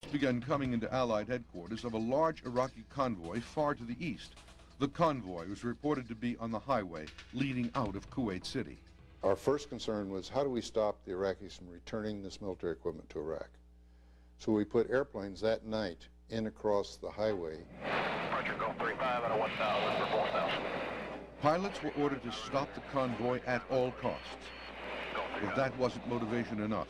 began coming into Allied headquarters of a large Iraqi convoy far to the east. The convoy was reported to be on the highway leading out of Kuwait City. Our first concern was, how do we stop the Iraqis from returning this military equipment to Iraq? So we put airplanes that night in across the highway. Departure Gulf 35 at a 1,000 for 4,000. Pilots were ordered to stop the convoy at all costs. If that wasn't motivation enough,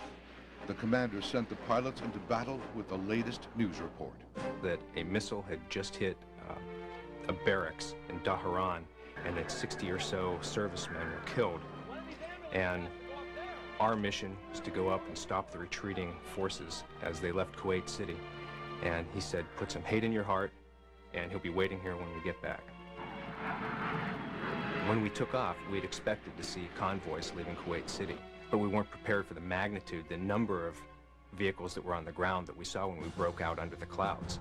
the commander sent the pilots into battle with the latest news report. That a missile had just hit a barracks in Dhahran, and that 60 or so servicemen were killed. And our mission was to go up and stop the retreating forces as they left Kuwait City. And he said, put some hate in your heart, and he'll be waiting here when we get back. When we took off, we'd expected to see convoys leaving Kuwait City, but we weren't prepared for the magnitude, the number of vehicles that were on the ground that we saw when we broke out under the clouds.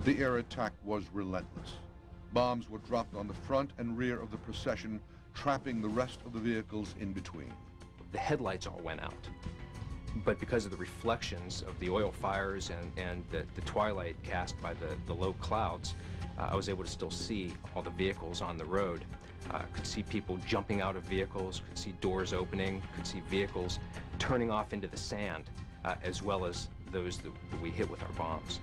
The air attack was relentless. Bombs were dropped on the front and rear of the procession, trapping the rest of the vehicles in between. The headlights all went out, but because of the reflections of the oil fires and the twilight cast by the low clouds, I was able to still see all the vehicles on the road. Could see people jumping out of vehicles, could see doors opening, could see vehicles turning off into the sand, as well as those that we hit with our bombs.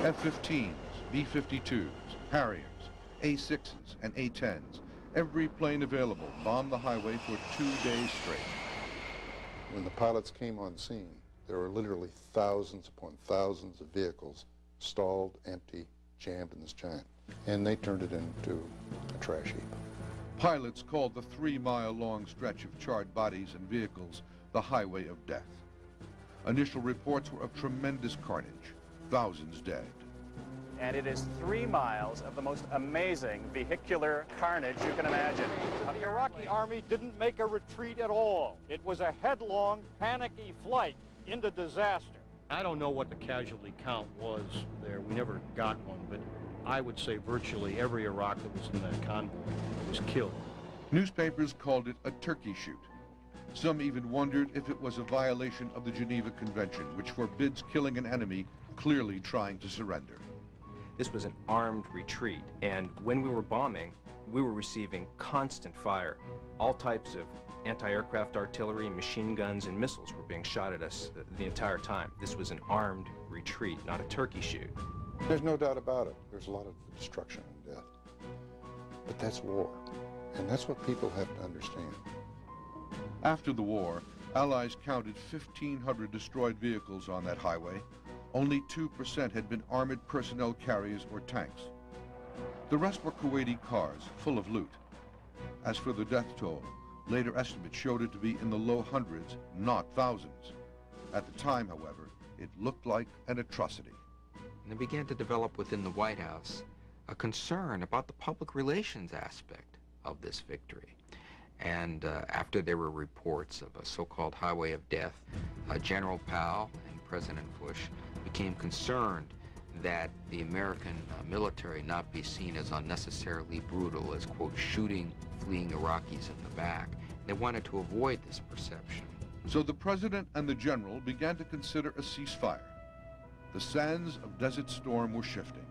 F-15s, B-52s, Harriers, A-6s, and A-10s, every plane available bombed the highway for 2 days straight. When the pilots came on scene, there were literally thousands upon thousands of vehicles stalled, empty, jammed in this giant. And they turned it into a trash heap. Pilots called the 3-mile-long stretch of charred bodies and vehicles the highway of death. Initial reports were of tremendous carnage, thousands dead. And it is 3 miles of the most amazing vehicular carnage you can imagine. The Iraqi army didn't make a retreat at all. It was a headlong, panicky flight into disaster. I don't know what the casualty count was there. We never got one, but I would say virtually every Iraq that was in that convoy was killed. Newspapers called it a turkey shoot. Some even wondered if it was a violation of the Geneva Convention, which forbids killing an enemy clearly trying to surrender. This was an armed retreat, and when we were bombing, we were receiving constant fire. All types of anti-aircraft artillery, machine guns, and missiles were being shot at us the entire time. This was an armed retreat, not a turkey shoot. There's no doubt about it. There's a lot of destruction and death. But that's war, and that's what people have to understand. After the war, Allies counted 1,500 destroyed vehicles on that highway. Only 2% had been armored personnel carriers or tanks. The rest were Kuwaiti cars full of loot. As for the death toll, later estimates showed it to be in the low hundreds, not thousands. At the time, however, it looked like an atrocity. And there began to develop within the White House a concern about the public relations aspect of this victory. And after there were reports of a so-called highway of death, General Powell and President Bush became concerned that the American military not be seen as unnecessarily brutal, as, quote, shooting fleeing Iraqis in the back. They wanted to avoid this perception. So the president and the general began to consider a ceasefire. The sands of Desert Storm were shifting.